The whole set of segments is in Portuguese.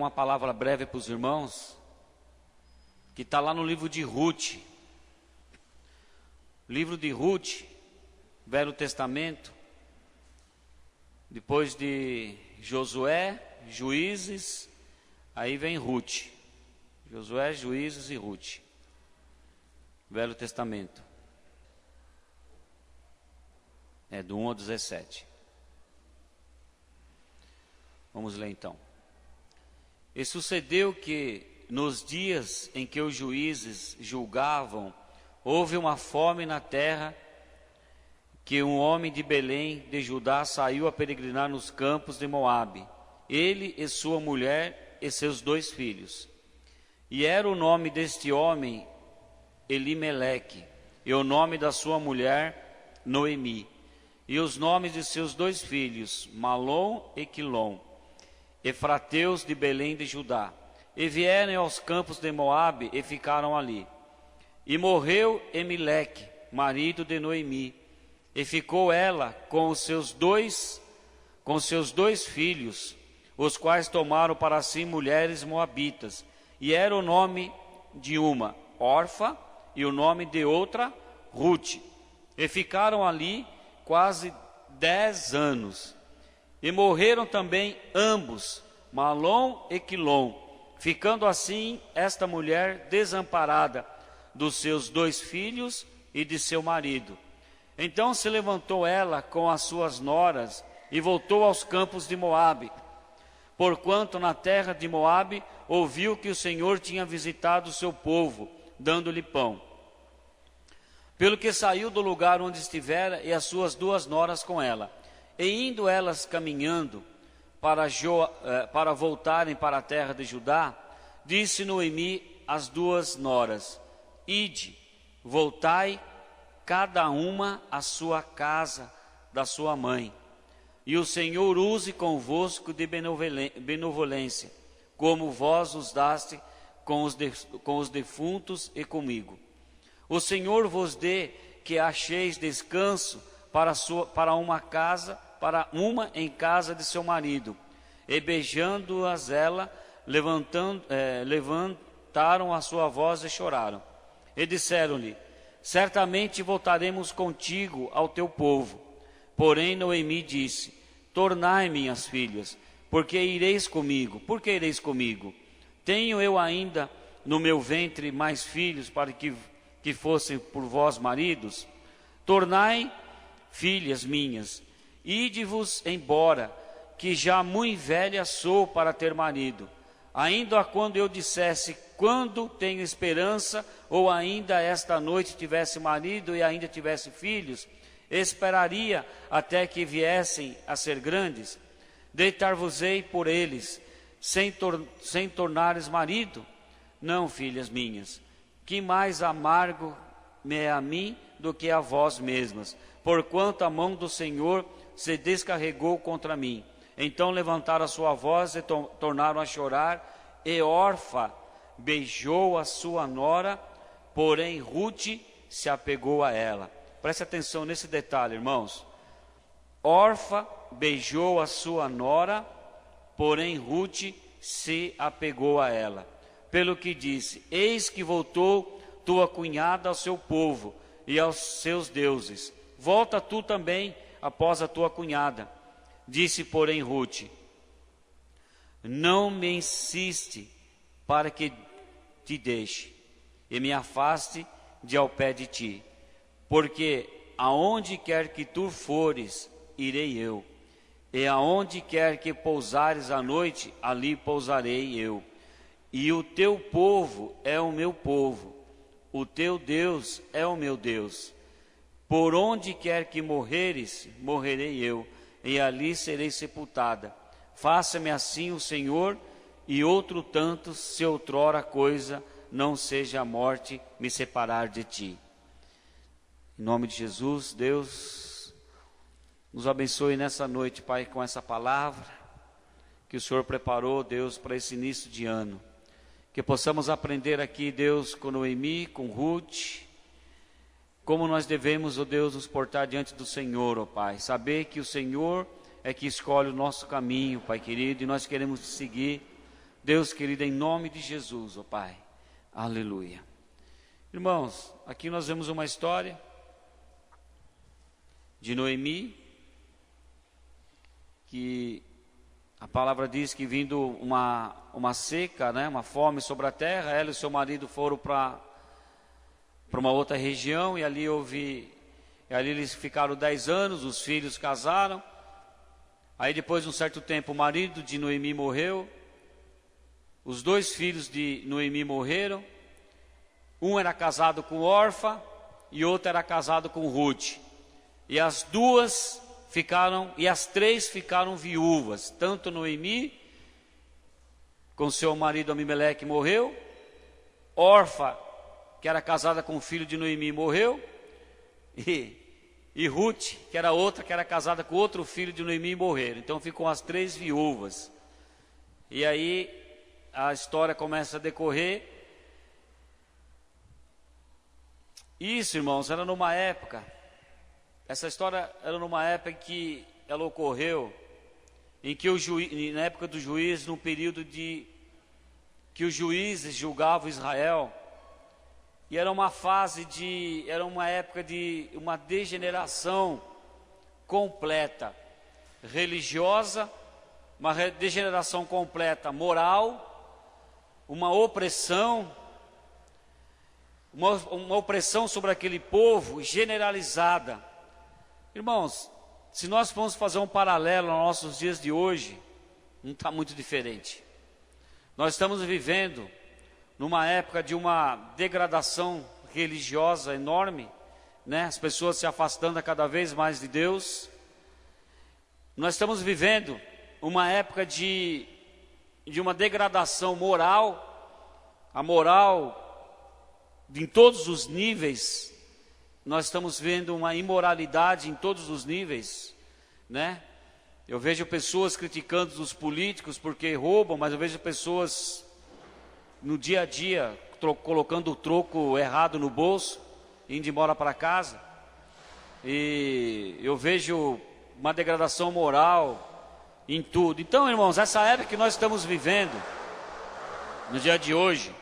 uma palavra breve para os irmãos, que está lá no livro de Ruth. Livro de Ruth, Velho Testamento, depois de Josué, Juízes, aí vem Ruth. Josué, Juízes e Ruth. Velho Testamento. É do 1 ao 17. Vamos ler então. E sucedeu que, nos dias em que os juízes julgavam, houve uma fome na terra, que um homem de Belém de Judá saiu a peregrinar nos campos de Moabe, ele e sua mulher e seus 2 filhos. E era o nome deste homem Elimeleque, e o nome da sua mulher Noemi, e os nomes de seus 2 filhos, Malom e Quilom, efrateus de Belém de Judá. E vieram aos campos de Moabe e ficaram ali. E morreu Emeleque, marido de Noemi, e ficou ela com os seus dois filhos, os quais tomaram para si mulheres moabitas. E era o nome de uma Orfa e o nome de outra Ruth. E ficaram ali quase 10 anos. E morreram também ambos, Malom e Quilom, ficando assim esta mulher desamparada dos seus 2 filhos e de seu marido. Então se levantou ela com as suas noras e voltou aos campos de Moabe, porquanto na terra de Moabe ouviu que o Senhor tinha visitado o seu povo, dando-lhe pão. Pelo que saiu do lugar onde estivera e as suas 2 noras com ela. E indo elas caminhando para voltarem para a terra de Judá, disse Noemi às 2 noras: Ide, voltai cada uma à sua casa da sua mãe, e o Senhor use convosco de benevolência, como vós os daste com os defuntos e comigo. O Senhor vos dê que acheis descanso para uma em casa de seu marido. E beijando-as ela, levantaram a sua voz e choraram. E disseram-lhe: certamente voltaremos contigo ao teu povo. Porém Noemi disse: tornai, minhas filhas, porque ireis comigo? Por que ireis comigo? Tenho eu ainda no meu ventre mais filhos para que fossem por vós maridos? Tornai, filhas minhas, ide-vos embora, que já muito velha sou para ter marido. Ainda quando eu dissesse: quando tenho esperança, ou ainda esta noite tivesse marido e ainda tivesse filhos, esperaria até que viessem a ser grandes? Deitar-vos-ei por eles, sem tornares marido? Não, filhas minhas, que mais amargo me é a mim do que a vós mesmas, porquanto a mão do Senhor se descarregou contra mim. Então levantaram a sua voz e tornaram a chorar, e Orfa beijou a sua nora, porém Ruth se apegou a ela. Preste atenção nesse detalhe, irmãos. Orfa beijou a sua nora, porém Ruth se apegou a ela. Pelo que disse: eis que voltou tua cunhada ao seu povo e aos seus deuses. Volta tu também após a tua cunhada. Disse, porém, Ruth: não me insiste para que te deixe e me afaste de ao pé de ti, porque aonde quer que tu fores, irei eu, e aonde quer que pousares à noite, ali pousarei eu. E o teu povo é o meu povo, o teu Deus é o meu Deus. Por onde quer que morreres, morrerei eu, e ali serei sepultada. Faça-me assim o Senhor, e outro tanto, se outrora coisa não seja a morte me separar de ti. Em nome de Jesus, Deus, nos abençoe nessa noite, Pai, com essa palavra que o Senhor preparou, Deus, para esse início de ano. Que possamos aprender aqui, Deus, com Noemi, com Ruth, como nós devemos, ó Deus, nos portar diante do Senhor, ó Pai. Saber que o Senhor é que escolhe o nosso caminho, Pai querido, e nós queremos te seguir Deus querido, em nome de Jesus, ó Pai. Aleluia. Irmãos, aqui nós vemos uma história de Noemi, que a palavra diz que vindo uma seca, né, uma fome sobre a terra, ela e seu marido foram para uma outra região, e ali eles ficaram 10 anos, os filhos casaram. Aí depois de um certo tempo o marido de Noemi morreu, os 2 filhos de Noemi morreram, um era casado com Orfa e outro era casado com Ruth, e as 3 ficaram viúvas, tanto Noemi, com seu marido Amimeleque, morreu, Orfa, que era casada com o filho de Noemi, morreu, e Ruth, que era outra, que era casada com outro filho de Noemi, morreram. Então ficam as 3 viúvas. E aí a história começa a decorrer. Isso, irmãos, era numa época, essa história era numa época em que ela ocorreu, em que na época do juiz, num período que os juízes julgavam Israel. E era uma época de uma degeneração completa, religiosa, uma degeneração completa moral, uma opressão sobre aquele povo generalizada. Irmãos, se nós formos fazer um paralelo aos nossos dias de hoje, não está muito diferente. Nós estamos vivendo numa época de uma degradação religiosa enorme, né? As pessoas se afastando cada vez mais de Deus. Nós estamos vivendo uma época de uma degradação moral, a moral em todos os níveis. Nós estamos vendo uma imoralidade em todos os níveis, né? Eu vejo pessoas criticando os políticos porque roubam, mas eu vejo pessoas no dia a dia colocando o troco errado no bolso, indo embora para casa. E eu vejo uma degradação moral em tudo. Então, irmãos, essa época que nós estamos vivendo no dia de hoje,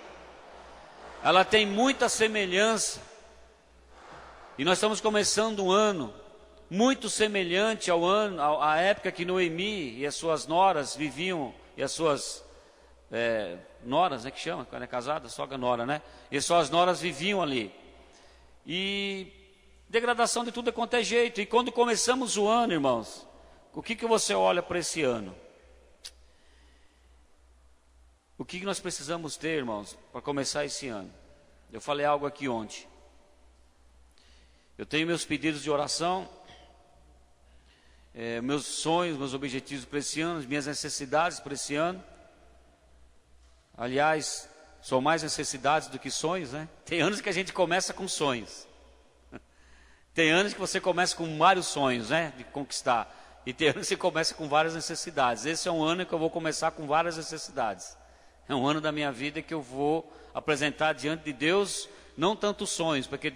ela tem muita semelhança, e nós estamos começando um ano muito semelhante à época que Noemi e as suas noras viviam, e as suas noras, né, que chama, quando é casada, sogra nora, né? E suas noras viviam ali. E degradação de tudo quanto é jeito. E quando começamos o ano, irmãos, o que você olha para esse ano? O que nós precisamos ter, irmãos, para começar esse ano? Eu falei algo aqui ontem. Eu tenho meus pedidos de oração, meus sonhos, meus objetivos para esse ano, minhas necessidades para esse ano. Aliás, são mais necessidades do que sonhos, né? Tem anos que a gente começa com sonhos. Tem anos que você começa com vários sonhos, né? De conquistar. E tem anos que você começa com várias necessidades. Esse é um ano que eu vou começar com várias necessidades. É um ano da minha vida que eu vou apresentar diante de Deus, não tanto sonhos, porque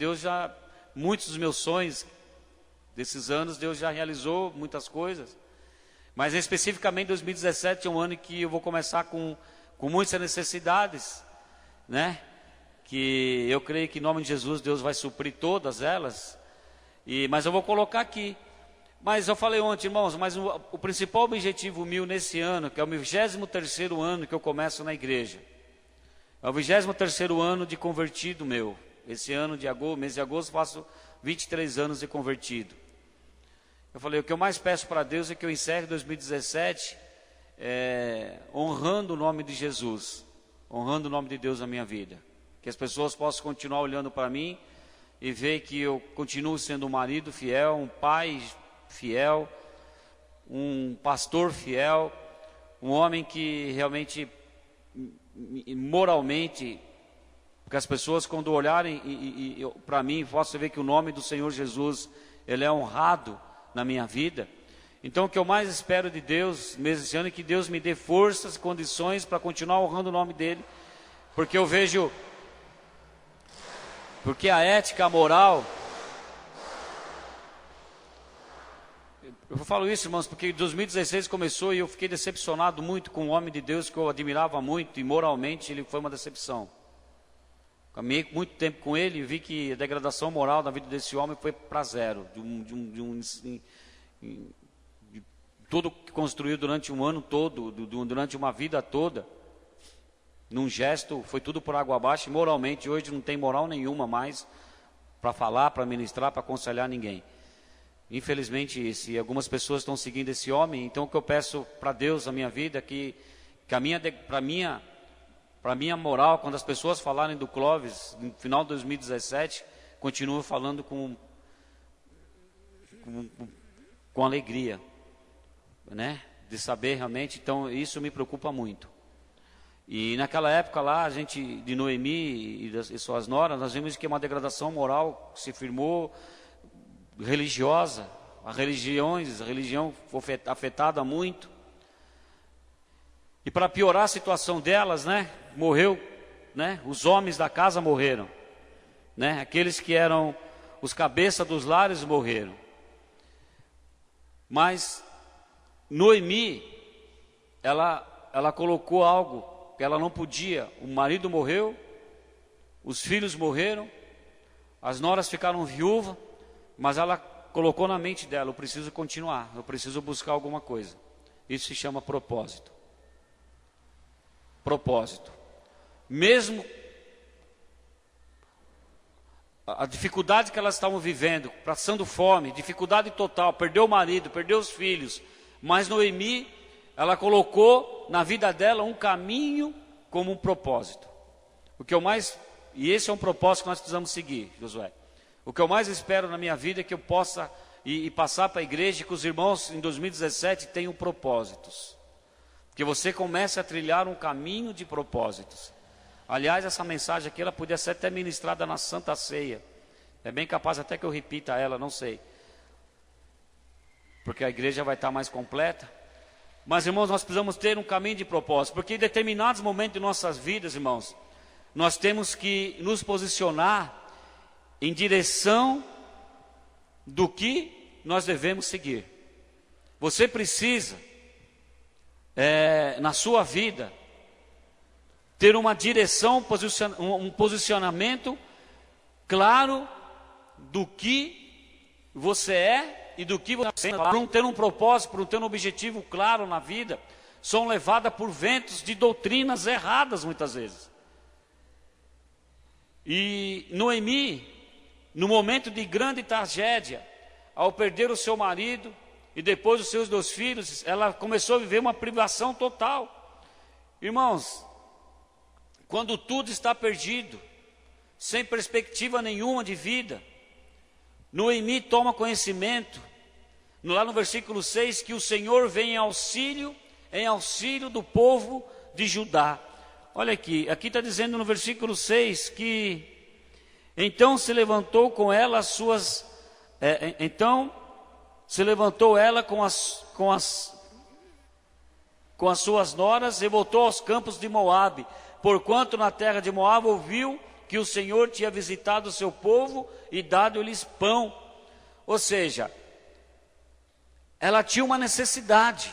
muitos dos meus sonhos desses anos, Deus já realizou muitas coisas. Mas especificamente 2017 é um ano que eu vou começar com muitas necessidades, né? Que eu creio que em nome de Jesus Deus vai suprir todas elas. Mas eu vou colocar aqui. Mas eu falei ontem, irmãos, mas o principal objetivo meu nesse ano, que é o 23º ano que eu começo na igreja, é o 23º ano de convertido meu. Esse ano de agosto, mês de agosto, faço 23 anos de convertido. Eu falei, o que eu mais peço para Deus é que eu encerre 2017 honrando o nome de Jesus, honrando o nome de Deus na minha vida. Que as pessoas possam continuar olhando para mim e ver que eu continuo sendo um marido fiel, um pai fiel, um pastor fiel, um homem que realmente, moralmente, porque as pessoas quando olharem para mim, possam ver que o nome do Senhor Jesus, Ele é honrado na minha vida. Então o que eu mais espero de Deus, mesmo esse ano, é que Deus me dê forças e condições para continuar honrando o nome dEle, porque eu vejo, porque a ética, a moral, Eu falo isso, irmãos, porque 2016 começou e eu fiquei decepcionado muito com um homem de Deus que eu admirava muito, e moralmente ele foi uma decepção. Caminhei muito tempo com ele e vi que a degradação moral da vida desse homem foi para zero. De tudo que construiu durante um ano todo, durante uma vida toda, num gesto, foi tudo por água abaixo. E moralmente hoje não tem moral nenhuma mais para falar, para ministrar, para aconselhar ninguém. Infelizmente, se algumas pessoas estão seguindo esse homem, então o que eu peço para Deus na minha vida é que para minha moral, quando as pessoas falarem do Clóvis, no final de 2017, continuo falando com alegria, né? De saber realmente, então isso me preocupa muito. E naquela época lá, a gente, de Noemi e suas noras, nós vimos que uma degradação moral se firmou, religiosa, a religião foi afetada muito. E para piorar a situação delas, né, morreu, né, os homens da casa morreram, né, aqueles que eram os cabeças dos lares morreram. Mas Noemi, ela colocou algo que ela não podia. O marido morreu, os filhos morreram, as noras ficaram viúvas, mas ela colocou na mente dela: eu preciso continuar, eu preciso buscar alguma coisa. Isso se chama propósito. Propósito. Mesmo a dificuldade que elas estavam vivendo, passando fome, dificuldade total, perdeu o marido, perdeu os filhos, mas Noemi, ela colocou na vida dela um caminho como um propósito. E esse é um propósito que nós precisamos seguir, Josué. O que eu mais espero na minha vida é que eu possa ir passar para a igreja, que os irmãos em 2017 tenham propósitos. Que você comece a trilhar um caminho de propósitos. Aliás, essa mensagem aqui, ela podia ser até ministrada na Santa Ceia. É bem capaz até que eu repita ela, não sei. Porque a igreja vai estar mais completa. Mas, irmãos, nós precisamos ter um caminho de propósito. Porque em determinados momentos de nossas vidas, irmãos, nós temos que nos posicionar em direção do que nós devemos seguir. Você precisa, na sua vida, ter uma direção, um posicionamento claro do que você é e do que você é. Por não ter um propósito, por não ter um objetivo claro na vida, são levadas por ventos de doutrinas erradas muitas vezes. E Noemi, no momento de grande tragédia, ao perder o seu marido e depois os seus 2 filhos, ela começou a viver uma privação total. Irmãos, quando tudo está perdido, sem perspectiva nenhuma de vida, Noemi toma conhecimento, lá no versículo 6, que o Senhor vem em auxílio do povo de Judá. Olha aqui está dizendo no versículo 6 que então se levantou com ela com as suas noras e voltou aos campos de Moabe, porquanto na terra de Moabe ouviu que o Senhor tinha visitado o seu povo e dado-lhes pão. Ou seja, ela tinha uma necessidade.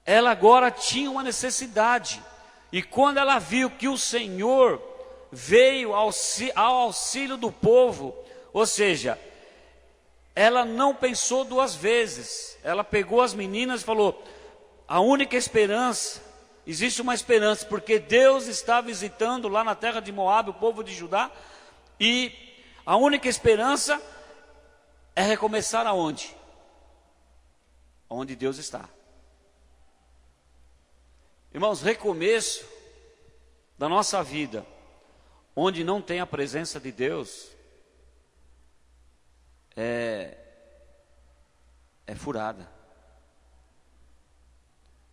Ela agora tinha uma necessidade. E quando ela viu que o Senhor veio ao auxílio do povo, ou seja, ela não pensou 2 vezes. Ela pegou as meninas e falou: a única esperança, existe uma esperança, porque Deus está visitando lá na terra de Moabe o povo de Judá, e a única esperança é recomeçar aonde? Onde Deus está. Irmãos, recomeço da nossa vida, onde não tem a presença de Deus, é furada.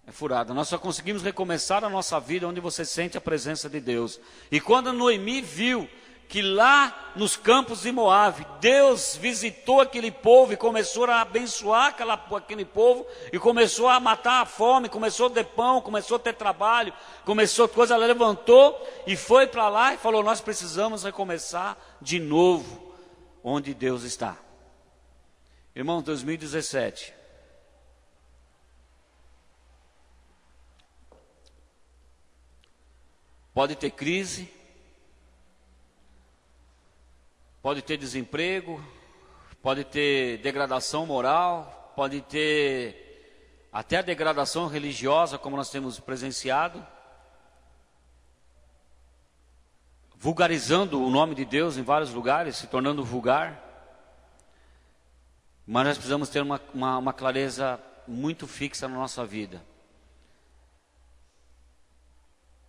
É furada. Nós só conseguimos recomeçar a nossa vida onde você sente a presença de Deus. E quando Noemi viu que lá nos campos de Moabe, Deus visitou aquele povo e começou a abençoar aquele povo, e começou a matar a fome, começou a ter pão, começou a ter trabalho, começou coisa, ela levantou e foi para lá e falou: nós precisamos recomeçar de novo onde Deus está. Irmãos, 2017. Pode ter crise, pode ter desemprego, pode ter degradação moral, pode ter até a degradação religiosa, como nós temos presenciado, vulgarizando o nome de Deus em vários lugares, se tornando vulgar. Mas nós precisamos ter uma clareza muito fixa na nossa vida.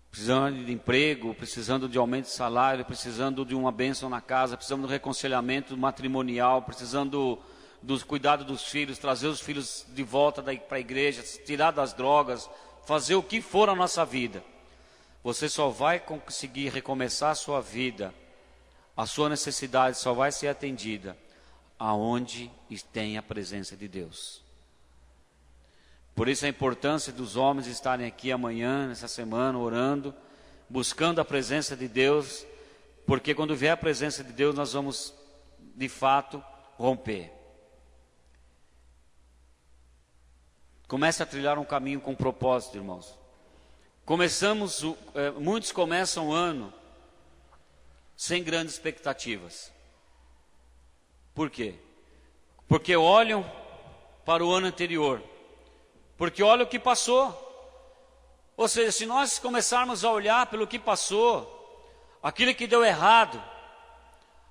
Precisando de emprego, precisando de aumento de salário, precisando de uma bênção na casa, precisando do reconciliamento matrimonial, precisando do cuidado dos filhos, trazer os filhos de volta para a igreja, tirar das drogas, fazer o que for a nossa vida. Você só vai conseguir recomeçar a sua vida, a sua necessidade só vai ser atendida aonde tem a presença de Deus. Por isso a importância dos homens estarem aqui amanhã, nessa semana, orando, buscando a presença de Deus, porque quando vier a presença de Deus, nós vamos, de fato, romper. Comece a trilhar um caminho com propósito, irmãos. Muitos começam o ano sem grandes expectativas. Por quê? Porque olham para o ano anterior. Porque olha o que passou. Ou seja, se nós começarmos a olhar pelo que passou, aquilo que deu errado,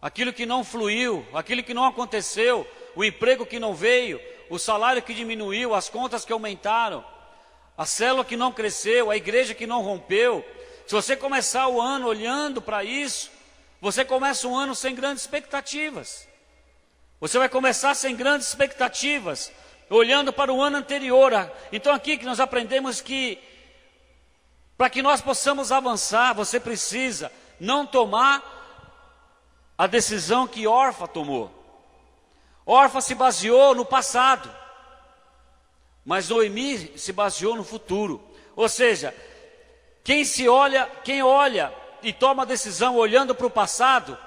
aquilo que não fluiu, aquilo que não aconteceu, o emprego que não veio, o salário que diminuiu, as contas que aumentaram, a célula que não cresceu, a igreja que não rompeu. Se você começar o ano olhando para isso, você começa um ano sem grandes expectativas. Você vai começar sem grandes expectativas, olhando para o ano anterior. Então aqui que nós aprendemos que, para que nós possamos avançar, você precisa não tomar a decisão que Orfa tomou. Orfa se baseou no passado, mas Noemi se baseou no futuro. Ou seja, quem olha e toma a decisão olhando para o passado,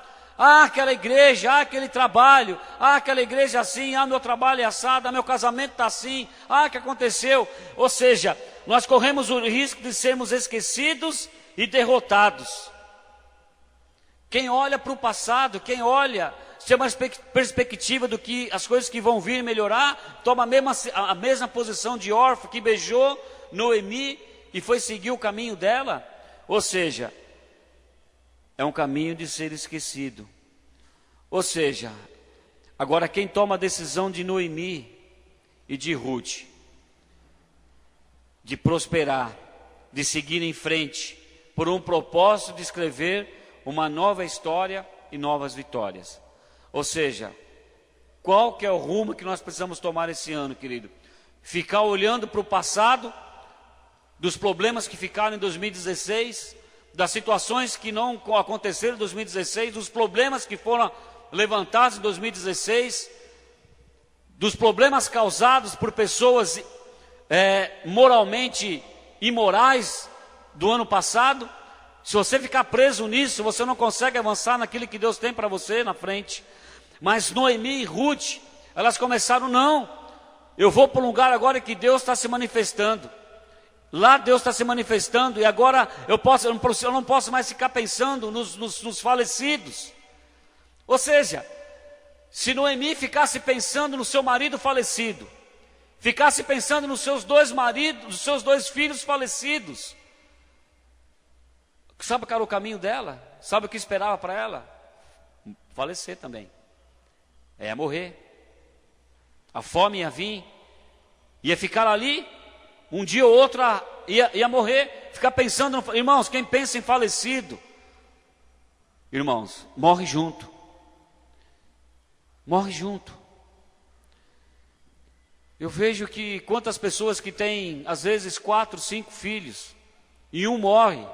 aquela igreja, aquele trabalho, aquela igreja assim, meu trabalho é assado, meu casamento está assim, que aconteceu. Ou seja, nós corremos o risco de sermos esquecidos e derrotados. Quem olha para o passado, quem olha, tem uma perspectiva do que as coisas que vão vir melhorar, toma a mesma posição de Orfa, que beijou Noemi e foi seguir o caminho dela. Ou seja, é um caminho de ser esquecido. Ou seja, agora quem toma a decisão de Noemi e de Ruth, de prosperar, de seguir em frente, por um propósito de escrever uma nova história e novas vitórias. Ou seja, qual que é o rumo que nós precisamos tomar esse ano, querido? Ficar olhando para o passado, dos problemas que ficaram em 2016, das situações que não aconteceram em 2016, dos problemas que foram levantados em 2016, dos problemas causados por pessoas moralmente imorais do ano passado. Se você ficar preso nisso, você não consegue avançar naquilo que Deus tem para você na frente. Mas Noemi e Ruth, elas começaram, não, eu vou para um lugar agora que Deus está se manifestando. Lá Deus está se manifestando e agora eu não posso mais ficar pensando nos falecidos. Ou seja, se Noemi ficasse pensando no seu marido falecido, ficasse pensando nos seus dois maridos, nos seus dois filhos falecidos, sabe qual era o caminho dela? Sabe o que esperava para ela? Falecer também. Ia morrer. A fome ia vir, ia ficar ali. Um dia ou outro ia morrer, ficar pensando, irmãos, quem pensa em falecido, irmãos, morre junto. Morre junto. Eu vejo que quantas pessoas que têm, às vezes, 4, 5 filhos, e um morre,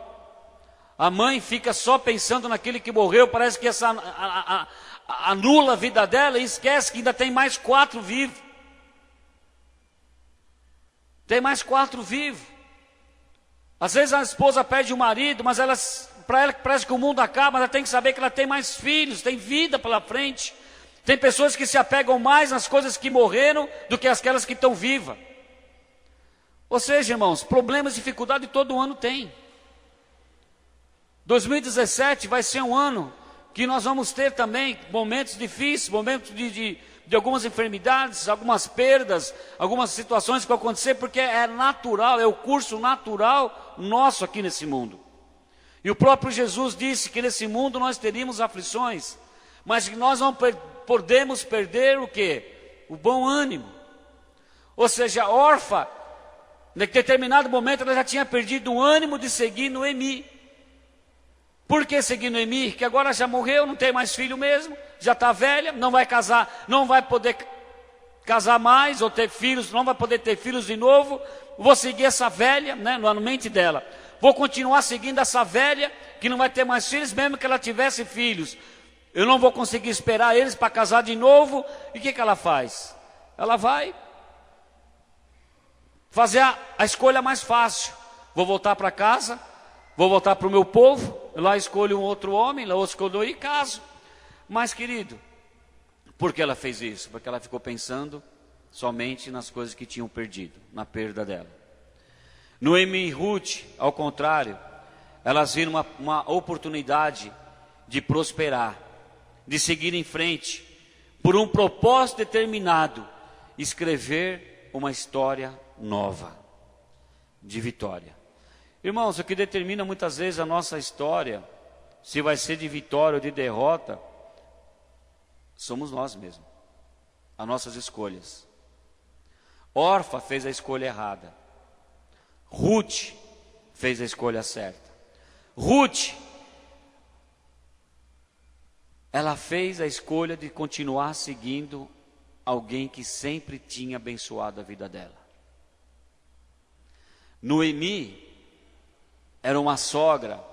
a mãe fica só pensando naquele que morreu, parece que essa anula a vida dela e esquece que ainda tem mais 4 vivos. Tem mais 4 vivos. Às vezes a esposa perde o marido, mas para ela parece que o mundo acaba, mas ela tem que saber que ela tem mais filhos, tem vida pela frente. Tem pessoas que se apegam mais às coisas que morreram do que aquelas que estão vivas. Ou seja, irmãos, problemas, dificuldade todo ano tem. 2017 vai ser um ano que nós vamos ter também momentos difíceis, momentos de algumas enfermidades, algumas perdas, algumas situações que vão acontecer, porque é natural, é o curso natural nosso aqui nesse mundo. E o próprio Jesus disse que nesse mundo nós teríamos aflições, mas que nós não podemos perder o quê? O bom ânimo. Ou seja, a órfã, em determinado momento ela já tinha perdido o ânimo de seguir Noemi. Por que seguir Noemi? Que agora já morreu, não tem mais filho mesmo, já está velha, não vai casar, não vai poder casar mais, ou ter filhos, não vai poder ter filhos de novo. Vou seguir essa velha, né, na mente dela. Vou continuar seguindo essa velha, que não vai ter mais filhos, mesmo que ela tivesse filhos. Eu não vou conseguir esperar eles para casar de novo. E o que ela faz? Ela vai fazer a escolha mais fácil. Vou voltar para casa, vou voltar para o meu povo, lá escolho um outro homem, lá escolho e caso. Mas, querido, por que ela fez isso? Porque ela ficou pensando somente nas coisas que tinham perdido, na perda dela. Noemi e Ruth, ao contrário, elas viram uma oportunidade de prosperar, de seguir em frente, por um propósito determinado, escrever uma história nova, de vitória. Irmãos, o que determina muitas vezes a nossa história, se vai ser de vitória ou de derrota, somos nós mesmos, as nossas escolhas. Orfa fez a escolha errada, Ruth fez a escolha certa. Ruth, ela fez a escolha de continuar seguindo alguém que sempre tinha abençoado a vida dela. Noemi era uma sogra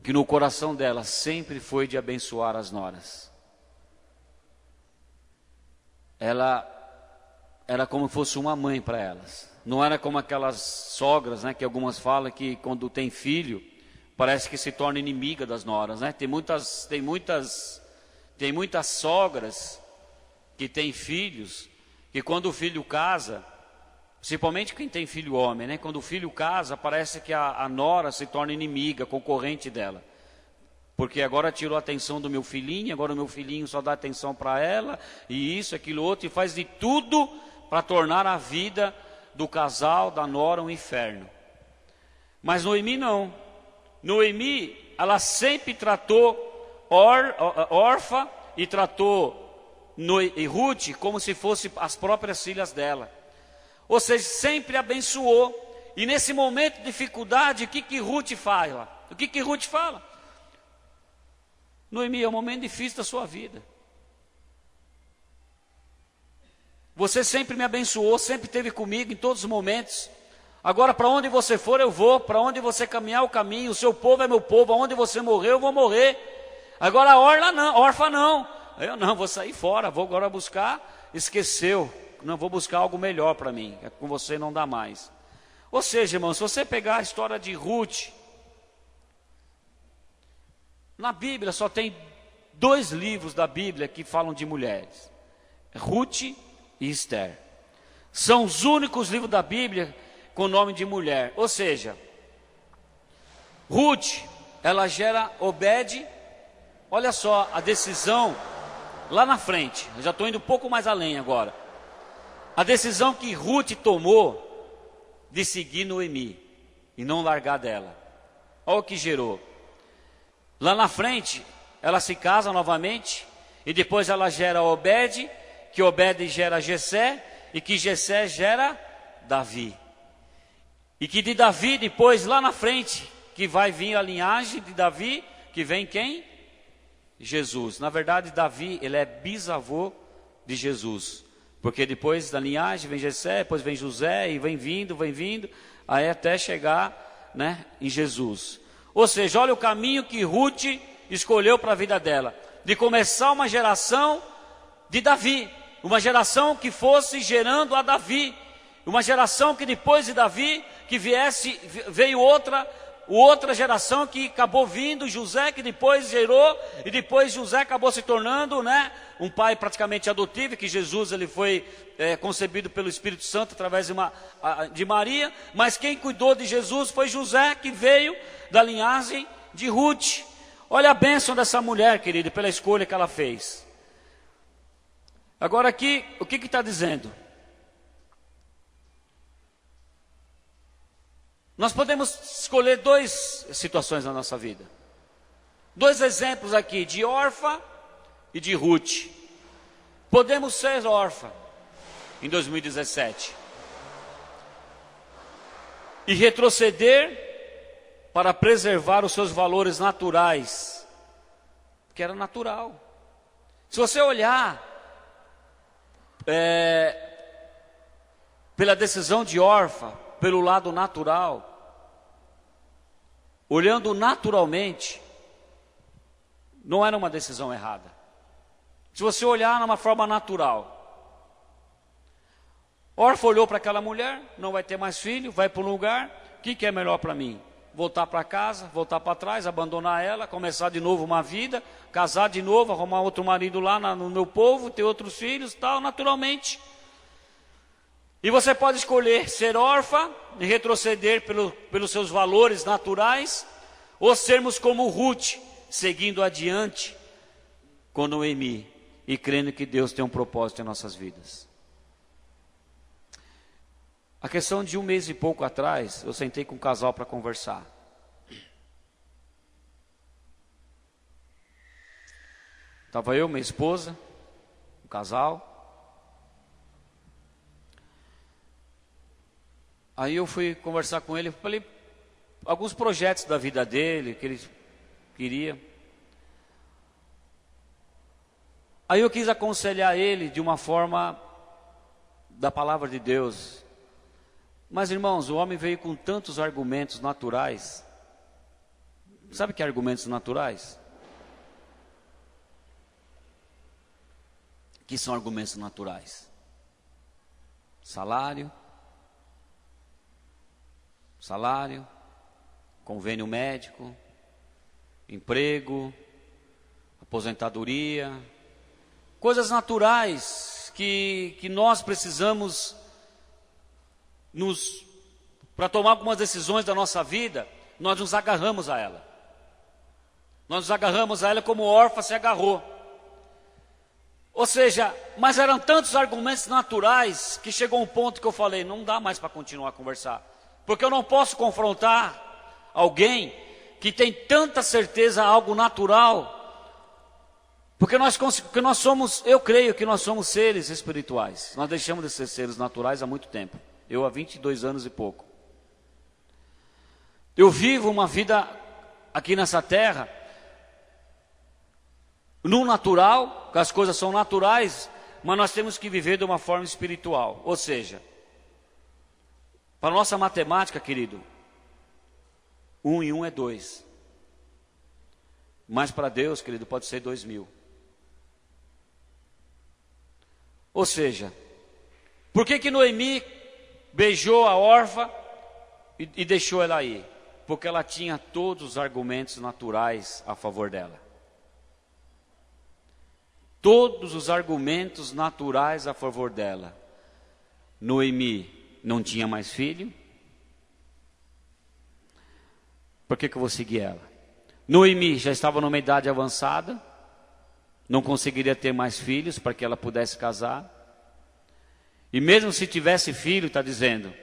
que no coração dela sempre foi de abençoar as noras. Ela era como se fosse uma mãe para elas. Não era como aquelas sogras, né, que algumas falam que quando tem filho, parece que se torna inimiga das noras, né? Tem muitas sogras que têm filhos, que quando o filho casa, principalmente quem tem filho homem, né? Quando o filho casa, parece que a nora se torna inimiga, concorrente dela. Porque agora tirou a atenção do meu filhinho, agora o meu filhinho só dá atenção para ela, e isso, aquilo, outro, e faz de tudo para tornar a vida do casal, da nora, um inferno. Mas Noemi não. Noemi, ela sempre tratou Orfa e tratou e Ruth como se fossem as próprias filhas dela. Ou seja, sempre abençoou. E nesse momento de dificuldade, o que Ruth fala? O que Ruth fala? Noemi, é um momento difícil da sua vida. Você sempre me abençoou, sempre esteve comigo em todos os momentos. Agora, para onde você for, eu vou. Para onde você caminhar, eu caminho. O seu povo é meu povo. Aonde você morrer, eu vou morrer. Agora, órfã não. Eu não, vou sair fora. Vou agora buscar. Esqueceu. Não, vou buscar algo melhor para mim. Com você não dá mais. Ou seja, irmão, se você pegar a história de Ruth, na Bíblia só tem 2 livros da Bíblia que falam de mulheres. Ruth e Esther. São os únicos livros da Bíblia com o nome de mulher. Ou seja, Ruth, ela gera Obed. Olha só a decisão lá na frente. Eu já estou indo um pouco mais além agora. A decisão que Ruth tomou de seguir Noemi e não largar dela. Olha o que gerou. Lá na frente, ela se casa novamente e depois ela gera Obed, que Obed gera Jessé e que Jessé gera Davi. E que de Davi depois, lá na frente, que vai vir a linhagem de Davi, que vem quem? Jesus. Na verdade, Davi, ele é bisavô de Jesus. Porque depois da linhagem vem Jessé, depois vem José, e vem vindo, aí até chegar, né, em Jesus. Ou seja, olha o caminho que Ruth escolheu para a vida dela. De começar uma geração de Davi. Uma geração que fosse gerando a Davi. Uma geração que depois de Davi, que veio outra geração que acabou vindo, José, que depois gerou, e depois José acabou se tornando, né, um pai praticamente adotivo, que Jesus ele foi concebido pelo Espírito Santo através de Maria, mas quem cuidou de Jesus foi José, que veio da linhagem de Ruth. Olha a bênção dessa mulher, querido, pela escolha que ela fez. Agora aqui, o que está dizendo? Nós podemos escolher duas situações na nossa vida. Dois exemplos aqui, de Orfa e de Ruth. Podemos ser órfã em 2017 e retroceder para preservar os seus valores naturais, que era natural. Se você olhar pela decisão de Orfa, pelo lado natural, olhando naturalmente, não era uma decisão errada. Se você olhar numa forma natural, Orfa olhou para aquela mulher, não vai ter mais filho, vai para um lugar, o que é melhor para mim? Voltar para casa, voltar para trás, abandonar ela, começar de novo uma vida, casar de novo, arrumar outro marido lá no meu povo, ter outros filhos, tal, naturalmente. E você pode escolher ser órfã e retroceder pelos seus valores naturais, ou sermos como Ruth, seguindo adiante com Noemi e crendo que Deus tem um propósito em nossas vidas. A questão de 1 mês e pouco atrás, eu sentei com um casal para conversar. Estava eu, minha esposa, um casal. Aí eu fui conversar com ele, falei alguns projetos da vida dele, que ele queria. Aí eu quis aconselhar ele de uma forma da palavra de Deus. Mas irmãos, o homem veio com tantos argumentos naturais. Sabe que argumentos naturais? Que são argumentos naturais? Salário, convênio médico, emprego, aposentadoria, coisas naturais que nós precisamos para tomar algumas decisões da nossa vida, nós nos agarramos a ela. Nós nos agarramos a ela como Orfa se agarrou. Ou seja, mas eram tantos argumentos naturais que chegou um ponto que eu falei, não dá mais para continuar a conversar. Porque eu não posso confrontar alguém que tem tanta certeza algo natural. Porque nós somos, eu creio que nós somos seres espirituais. Nós deixamos de ser seres naturais há muito tempo. Eu há 22 anos e pouco. Eu vivo uma vida aqui nessa terra, no natural, que as coisas são naturais, mas nós temos que viver de uma forma espiritual. Ou seja, para a nossa matemática, querido, 1 e 1 é 2. Mas para Deus, querido, pode ser 2000. Ou seja, por que Noemi beijou a Orfa e deixou ela ir? Porque ela tinha todos os argumentos naturais a favor dela. Todos os argumentos naturais a favor dela. Noemi não tinha mais filho. Por que eu vou seguir ela? Noemi já estava numa idade avançada. Não conseguiria ter mais filhos para que ela pudesse casar. E mesmo se tivesse filho, está dizendo,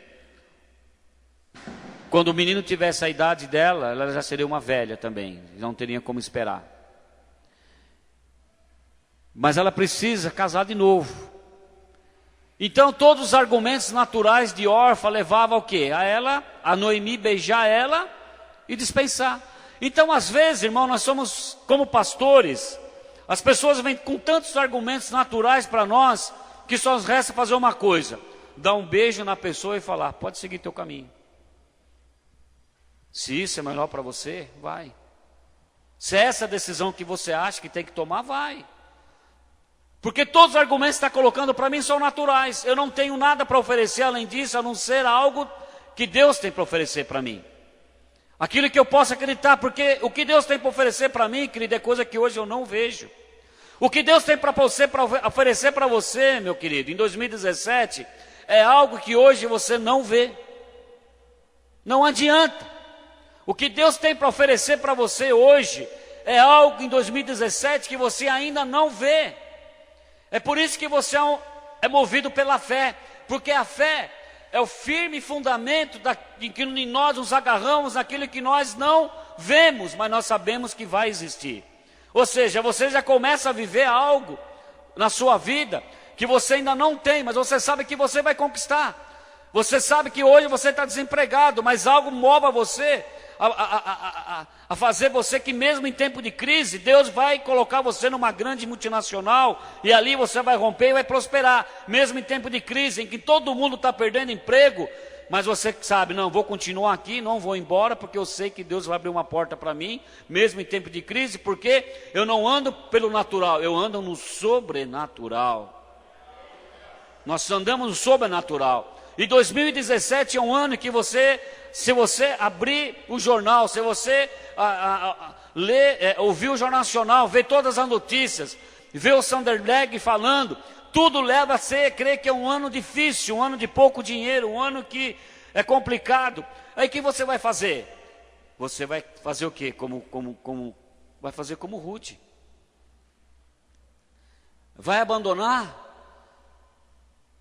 quando o menino tivesse a idade dela, ela já seria uma velha também, não teria como esperar. Mas ela precisa casar de novo. Então todos os argumentos naturais de Orfa levavam ao quê? A Noemi beijar ela e dispensar. Então às vezes, irmão, nós somos como pastores, as pessoas vêm com tantos argumentos naturais para nós, que só nos resta fazer uma coisa, dar um beijo na pessoa e falar, pode seguir teu caminho. Se isso é melhor para você, vai. Se é essa a decisão que você acha que tem que tomar, vai. Porque todos os argumentos que está colocando para mim são naturais. Eu não tenho nada para oferecer além disso, a não ser algo que Deus tem para oferecer para mim. Aquilo que eu posso acreditar, porque o que Deus tem para oferecer para mim, querido, é coisa que hoje eu não vejo. O que Deus tem para oferecer para você, meu querido, em 2017, é algo que hoje você não vê. Não adianta. O que Deus tem para oferecer para você hoje é algo em 2017 que você ainda não vê. É por isso que você é movido pela fé, porque a fé é o firme fundamento em que nós nos agarramos naquilo que nós não vemos, mas nós sabemos que vai existir. Ou seja, você já começa a viver algo na sua vida que você ainda não tem, mas você sabe que você vai conquistar. Você sabe que hoje você está desempregado, mas algo move você a fazer você que mesmo em tempo de crise, Deus vai colocar você numa grande multinacional e ali você vai romper e vai prosperar. Mesmo em tempo de crise, em que todo mundo está perdendo emprego, mas você sabe, não, vou continuar aqui, não vou embora, porque eu sei que Deus vai abrir uma porta para mim, mesmo em tempo de crise, porque eu não ando pelo natural, eu ando no sobrenatural. Nós andamos no sobrenatural. E 2017 é um ano que você, se você abrir o jornal, se você ler, ouvir o Jornal Nacional, ver todas as notícias, ver o Sanderleg falando, tudo leva a crer que é um ano difícil, um ano de pouco dinheiro, um ano que é complicado. Aí o que você vai fazer? Você vai fazer o quê? Vai fazer como Ruth. Vai abandonar?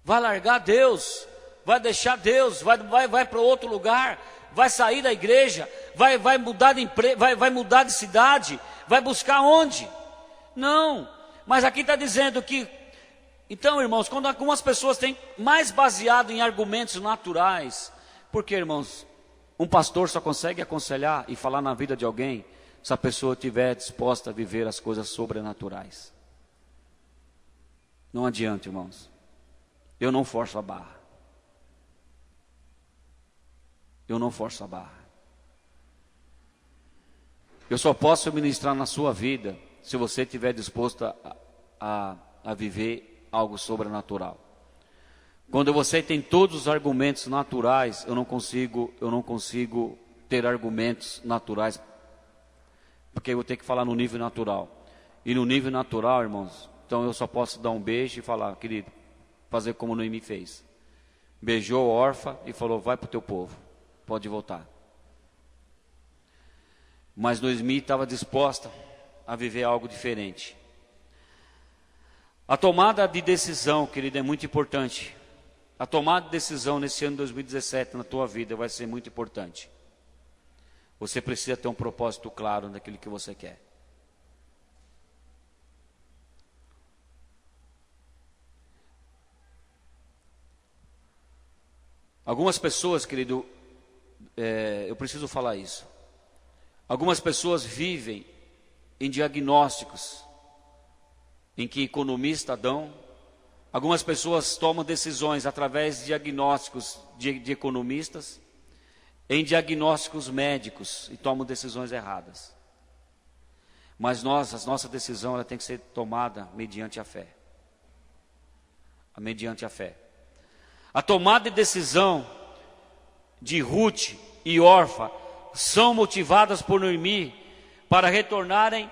Vai largar Deus? Vai deixar Deus? Vai para outro lugar? Vai sair da igreja? Vai mudar de emprego? Vai mudar de cidade? Vai buscar onde? Não. Mas aqui está dizendo que... Então, irmãos, quando algumas pessoas têm mais baseado em argumentos naturais, porque, irmãos, um pastor só consegue aconselhar e falar na vida de alguém se a pessoa estiver disposta a viver as coisas sobrenaturais. Não adianta, irmãos. Eu não forço a barra. Eu não forço a barra. Eu só posso ministrar na sua vida se você estiver disposto a viver algo sobrenatural. Quando você tem todos os argumentos naturais, eu não consigo ter argumentos naturais, porque eu vou ter que falar no nível natural. E no nível natural, irmãos, então eu só posso dar um beijo e falar, querido, fazer como Noemi fez. Beijou a órfã e falou, vai para o teu povo, pode voltar. Mas Noemi estava disposta a viver algo diferente. A tomada de decisão, querido, é muito importante. A tomada de decisão nesse ano de 2017 na tua vida vai ser muito importante. Você precisa ter um propósito claro naquilo que você quer. Algumas pessoas, querido, eu preciso falar isso. Algumas pessoas vivem em diagnósticos em que economistas dão. Algumas pessoas tomam decisões através de diagnósticos de economistas, em diagnósticos médicos, e tomam decisões erradas. Mas a nossa decisão ela tem que ser tomada mediante a fé. Mediante a fé. A tomada de decisão de Ruth e Orfa são motivadas por Noemi para retornarem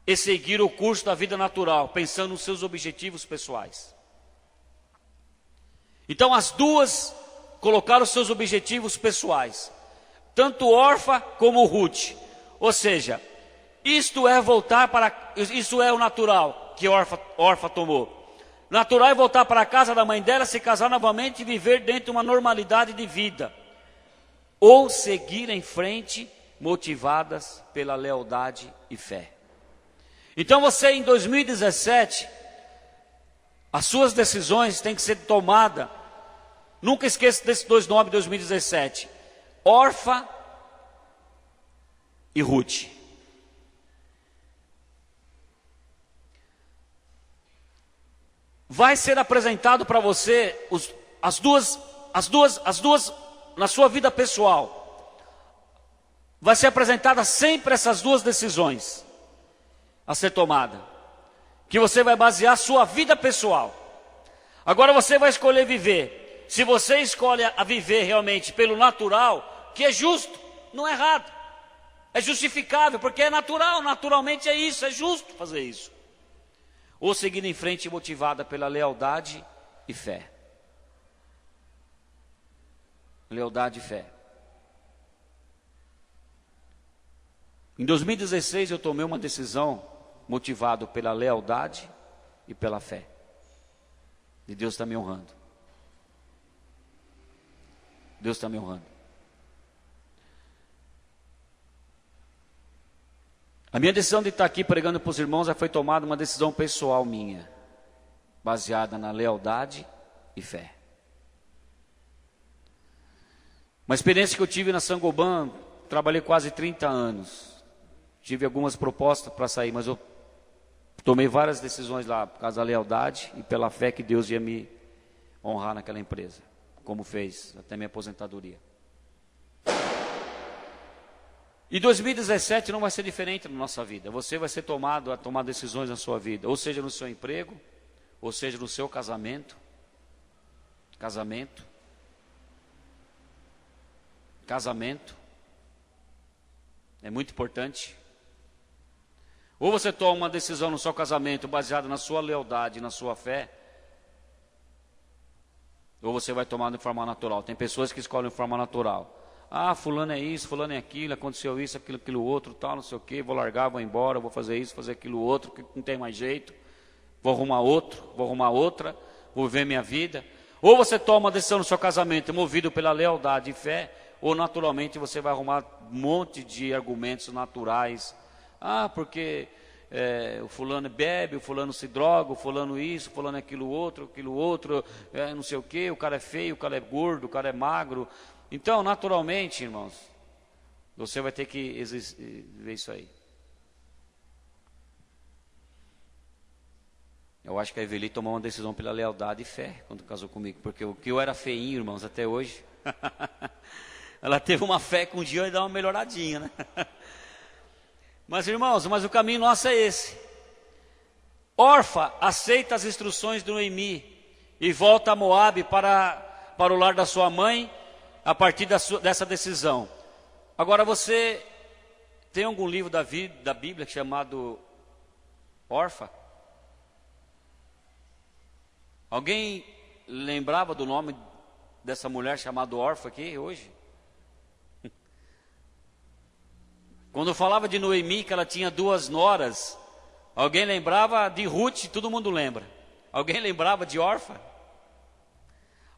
e seguir o curso da vida natural, pensando nos seus objetivos pessoais. Então as duas colocaram seus objetivos pessoais, tanto Orfa como Ruth. Ou seja, isso é o natural que Orfa tomou. Natural é voltar para a casa da mãe dela, se casar novamente e viver dentro de uma normalidade de vida. Ou seguir em frente, motivadas pela lealdade e fé. Então você em 2017, as suas decisões têm que ser tomadas. Nunca esqueça desses dois nomes de 2017. Orfa e Ruth. Vai ser apresentado para você as duas na sua vida pessoal. Vai ser apresentada sempre essas duas decisões a ser tomada, que você vai basear sua vida pessoal. Agora você vai escolher viver. Se você escolhe a viver realmente pelo natural, que é justo, não é errado, é justificável, porque é natural, naturalmente é isso, é justo fazer isso. ou seguir em frente motivada pela lealdade e fé? Lealdade e fé. Em 2016 eu tomei uma decisão motivado pela lealdade e pela fé. E Deus está me honrando. Deus está me honrando. A minha decisão de estar aqui pregando para os irmãos já foi tomada uma decisão pessoal minha, baseada na lealdade e fé. Uma experiência que eu tive na Saint-Gobain, trabalhei quase 30 anos. Tive algumas propostas para sair, mas eu tomei várias decisões lá por causa da lealdade e pela fé que Deus ia me honrar naquela empresa, como fez até minha aposentadoria. E 2017 não vai ser diferente na nossa vida. Você vai ser tomado a tomar decisões na sua vida, ou seja no seu emprego, ou seja no seu casamento. Casamento. É muito importante. Ou você toma uma decisão no seu casamento baseada na sua lealdade, na sua fé, ou você vai tomar de forma natural. Tem pessoas que escolhem de forma natural. Ah, fulano é isso, fulano é aquilo, aconteceu isso, aquilo outro, tal, não sei o quê, vou largar, vou embora, vou fazer isso, fazer aquilo outro, que não tem mais jeito, vou arrumar outro, vou arrumar outra, vou viver minha vida. Ou você toma uma decisão no seu casamento movido pela lealdade e fé, ou naturalmente você vai arrumar um monte de argumentos naturais. Ah, porque o fulano bebe, o fulano se droga, o fulano isso, o fulano aquilo outro, não sei o quê, o cara é feio, o cara é gordo, o cara é magro. Então, naturalmente, irmãos, você vai ter que ver isso aí. Eu acho que a Eveli tomou uma decisão pela lealdade e fé quando casou comigo, porque o que eu era feinho, irmãos, até hoje, ela teve uma fé que um dia ia dar uma melhoradinha, né? Mas, irmãos, o caminho nosso é esse. Orfa aceita as instruções do Noemi e volta a Moabe para o lar da sua mãe, a partir dessa decisão. Agora, você tem algum livro da Bíblia chamado Orfa? Alguém lembrava do nome dessa mulher chamada Orfa aqui hoje? Quando eu falava de Noemi, que ela tinha 2 noras, alguém lembrava de Ruth? Todo mundo lembra. Alguém lembrava de Orfa?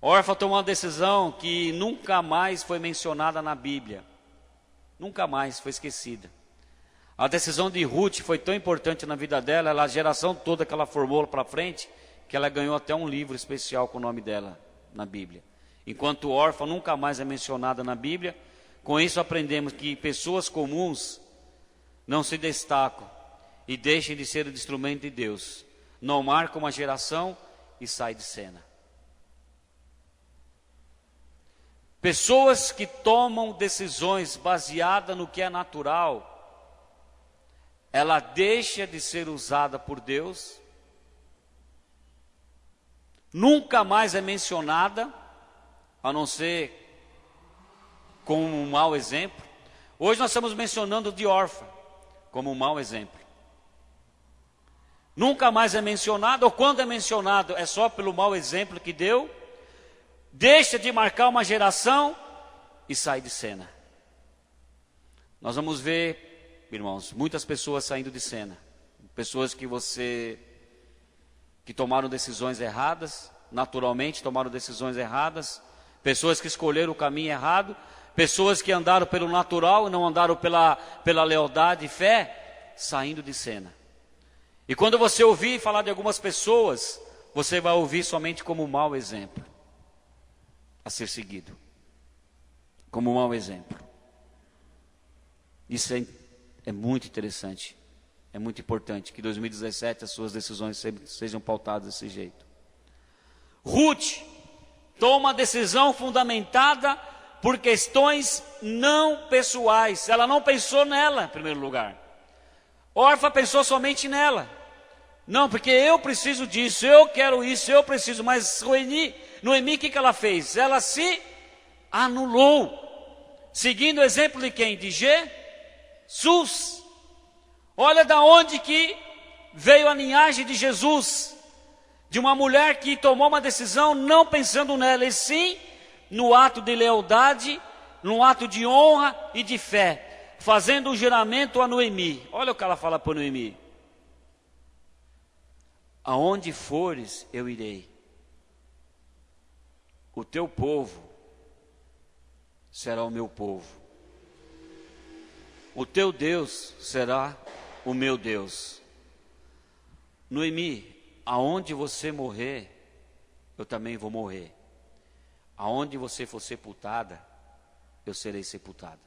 Orfa tomou uma decisão que nunca mais foi mencionada na Bíblia. Nunca mais foi esquecida. A decisão de Ruth foi tão importante na vida dela, a geração toda que ela formou para frente, que ela ganhou até um livro especial com o nome dela na Bíblia. Enquanto Orfa nunca mais é mencionada na Bíblia, com isso aprendemos que pessoas comuns não se destacam e deixem de ser instrumento de Deus. Não marcam uma geração e saem de cena. Pessoas que tomam decisões baseadas no que é natural, ela deixa de ser usada por Deus, nunca mais é mencionada, a não ser como um mau exemplo. Hoje nós estamos mencionando de Orfa como um mau exemplo. Nunca mais é mencionado, ou quando é mencionado, é só pelo mau exemplo que deu. Deixa de marcar uma geração e sai de cena. Nós vamos ver, irmãos, muitas pessoas saindo de cena. Pessoas que tomaram decisões erradas, naturalmente tomaram decisões erradas. Pessoas que escolheram o caminho errado. Pessoas que andaram pelo natural e não andaram pela lealdade e fé, saindo de cena. E quando você ouvir falar de algumas pessoas, você vai ouvir somente como um mau exemplo a ser seguido, como um mau exemplo. Isso é muito interessante, é muito importante que em 2017 as suas decisões sejam pautadas desse jeito. Ruth toma uma decisão fundamentada por questões não pessoais. Ela não pensou nela em primeiro lugar. Orfa pensou somente nela. Não, porque eu preciso disso, eu quero isso, eu preciso. Mas Noemi, o que ela fez? Ela se anulou, seguindo o exemplo de quem? De Jesus. Olha da onde que veio a linhagem de Jesus, de uma mulher que tomou uma decisão não pensando nela, e sim no ato de lealdade, no ato de honra e de fé, fazendo um juramento a Noemi. Olha o que ela fala para Noemi: aonde fores, eu irei. O teu povo será o meu povo. O teu Deus será o meu Deus. Noemi, aonde você morrer, eu também vou morrer. Aonde você for sepultada, eu serei sepultada.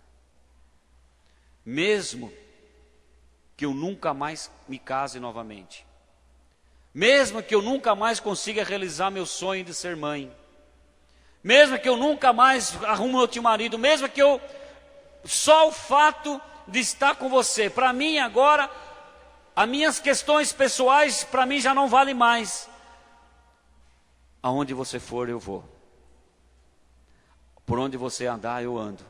Mesmo que eu nunca mais me case novamente, mesmo que eu nunca mais consiga realizar meu sonho de ser mãe, mesmo que eu nunca mais arrume outro marido, mesmo que eu... Só o fato de estar com você, para mim agora, as minhas questões pessoais, para mim já não valem mais. Aonde você for, eu vou. Por onde você andar, eu ando.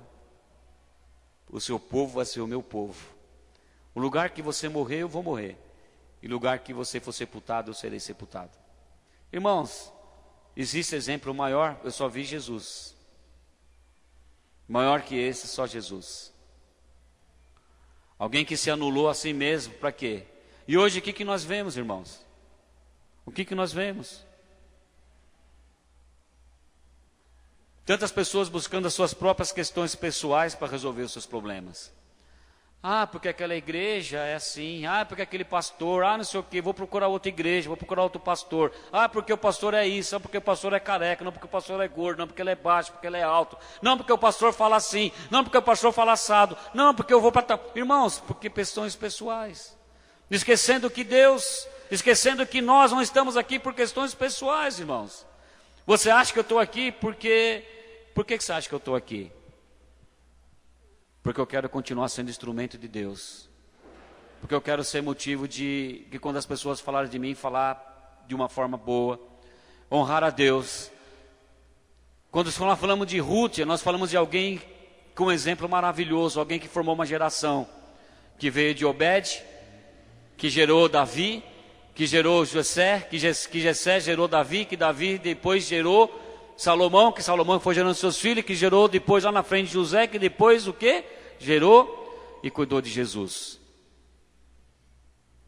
O seu povo vai ser o meu povo. O lugar que você morrer, eu vou morrer. E o lugar que você for sepultado, eu serei sepultado. Irmãos, existe exemplo maior? Eu só vi Jesus. Maior que esse, só Jesus. Alguém que se anulou a si mesmo, para quê? E hoje o que nós vemos, irmãos? O que nós vemos? Tantas pessoas buscando as suas próprias questões pessoais para resolver os seus problemas. Ah, porque aquela igreja é assim. Ah, porque aquele pastor, não sei o quê, vou procurar outra igreja, vou procurar outro pastor. Ah, porque o pastor é isso, não porque o pastor é careca, não porque o pastor é gordo, não porque ele é baixo, porque ele é alto. Não porque o pastor fala assim, não porque o pastor fala assado. Não porque eu vou para... Irmãos, porque questões pessoais. Esquecendo que Deus, esquecendo que nós não estamos aqui por questões pessoais, irmãos. Você acha que eu estou aqui porque... Por que você acha que eu estou aqui? Porque eu quero continuar sendo instrumento de Deus. Porque eu quero ser motivo de que quando as pessoas falarem de mim, falar de uma forma boa, honrar a Deus. Quando nós falamos de Ruth, nós falamos de alguém com um exemplo maravilhoso, alguém que formou uma geração, que veio de Obed, que gerou Davi, que gerou Jessé, que Jessé gerou Davi, que Davi depois gerou Salomão, que Salomão foi gerando seus filhos, que gerou depois lá na frente José, que depois o quê? Gerou e cuidou de Jesus.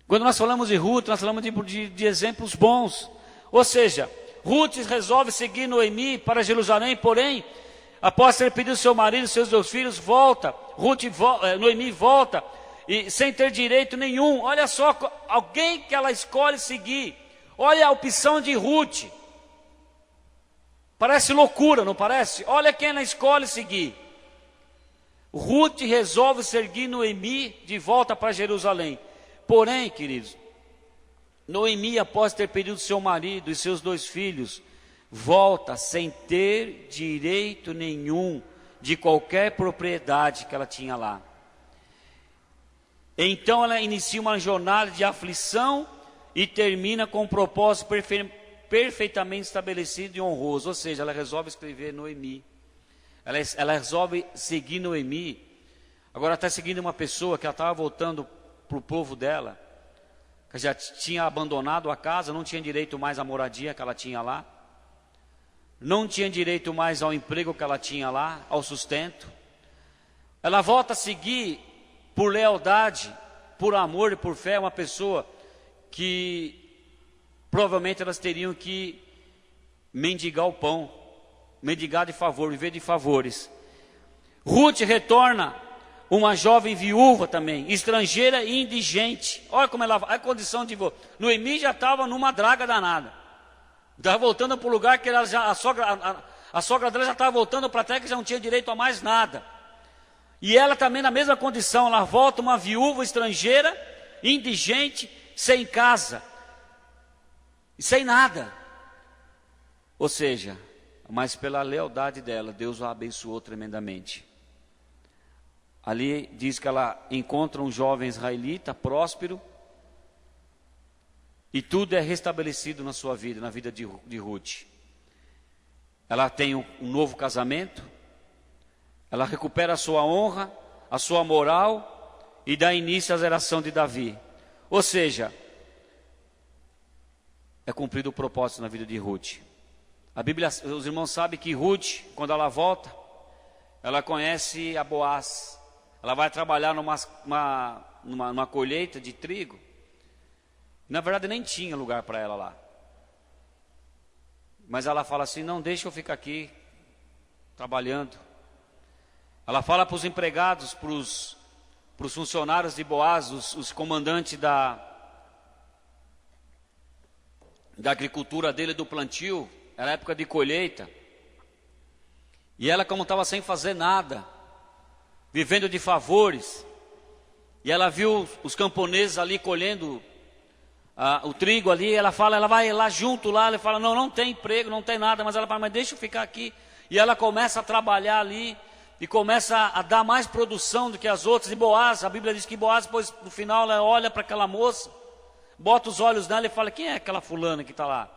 Quando nós falamos de Ruth, nós falamos de exemplos bons. Ou seja, Ruth resolve seguir Noemi para Jerusalém, porém, após ter pedido seu marido e seus 2 filhos, volta. Noemi volta, e sem ter direito nenhum. Olha só, alguém que ela escolhe seguir. Olha a opção de Ruth. Parece loucura, não parece? Olha quem ela escolhe seguir. Ruth resolve seguir Noemi de volta para Jerusalém. Porém, queridos, Noemi, após ter perdido seu marido e seus 2 filhos, volta sem ter direito nenhum de qualquer propriedade que ela tinha lá. Então ela inicia uma jornada de aflição e termina com um propósito perfeitamente estabelecido e honroso. Ou seja, ela resolve escrever Noemi. Ela resolve seguir Noemi. Agora está seguindo uma pessoa que ela estava voltando para o povo dela, que já tinha abandonado a casa, não tinha direito mais à moradia que ela tinha lá, não tinha direito mais ao emprego que ela tinha lá, ao sustento. Ela volta a seguir por lealdade, por amor e por fé uma pessoa que provavelmente elas teriam que mendigar o pão, mendigar de favor, viver de favores. Ruth retorna uma jovem viúva também, estrangeira e indigente. Olha como ela, a condição de... Noemi já estava numa draga danada. Estava voltando para o lugar que ela já, a sogra dela já estava voltando para a terra, que já não tinha direito a mais nada. E ela também na mesma condição, ela volta uma viúva estrangeira, indigente, sem casa, sem nada. Ou seja, mas pela lealdade dela, Deus a abençoou tremendamente. Ali diz que ela encontra um jovem israelita, próspero, e tudo é restabelecido na sua vida, na vida de Ruth. Ela tem um novo casamento, ela recupera a sua honra, a sua moral, e dá início à geração de Davi. Ou seja, é cumprido o propósito na vida de Ruth. A Bíblia, os irmãos sabem que Ruth, quando ela volta, ela conhece a Boaz. Ela vai trabalhar numa colheita de trigo. Na verdade nem tinha lugar para ela lá. Mas ela fala assim, não, deixa eu ficar aqui, trabalhando. Ela fala para os empregados, para os funcionários de Boaz, os comandantes da agricultura dele, do plantio, era época de colheita. E ela, como estava sem fazer nada, vivendo de favores, e ela viu os camponeses ali colhendo o trigo ali, ela vai lá junto lá, ela fala, não tem emprego, não tem nada, mas ela fala, mas deixa eu ficar aqui. E ela começa a trabalhar ali, e começa a dar mais produção do que as outras. E Boaz, a Bíblia diz que Boaz, depois no final ela olha para aquela moça, bota os olhos nela e fala, quem é aquela fulana que está lá?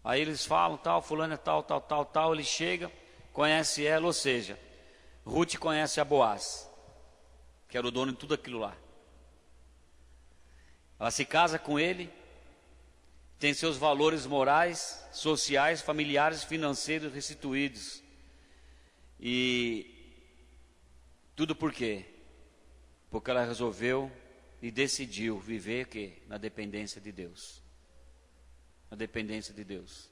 Aí eles falam, tal, fulana é tal, ele chega, conhece ela, ou seja, Ruth conhece a Boaz, que era o dono de tudo aquilo lá. Ela se casa com ele, tem seus valores morais, sociais, familiares, financeiros restituídos. E tudo por quê? Porque ela resolveu e decidiu viver o quê? Na dependência de Deus. Na dependência de Deus.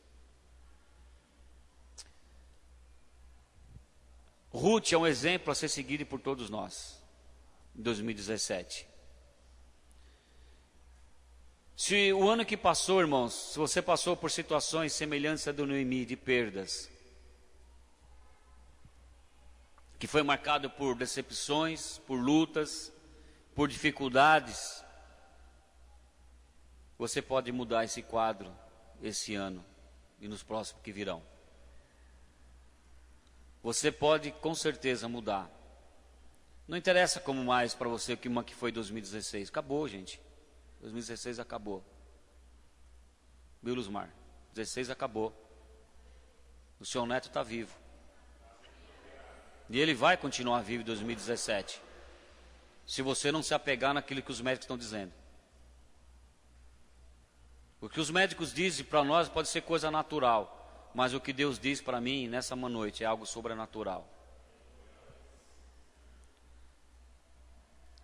Ruth é um exemplo a ser seguido por todos nós, em 2017. Se o ano que passou, irmãos, se você passou por situações semelhantes a do Noemi, de perdas, que foi marcado por decepções, por lutas, por dificuldades, você pode mudar esse quadro esse ano e nos próximos que virão. Você pode com certeza mudar. Não interessa como mais para você o que foi 2016. Acabou, gente. 2016 acabou. Viu, Luzmar? 16 acabou. O seu neto está vivo. E ele vai continuar vivo em 2017. Se você não se apegar naquilo que os médicos estão dizendo. O que os médicos dizem para nós pode ser coisa natural. Mas o que Deus diz para mim nessa noite é algo sobrenatural.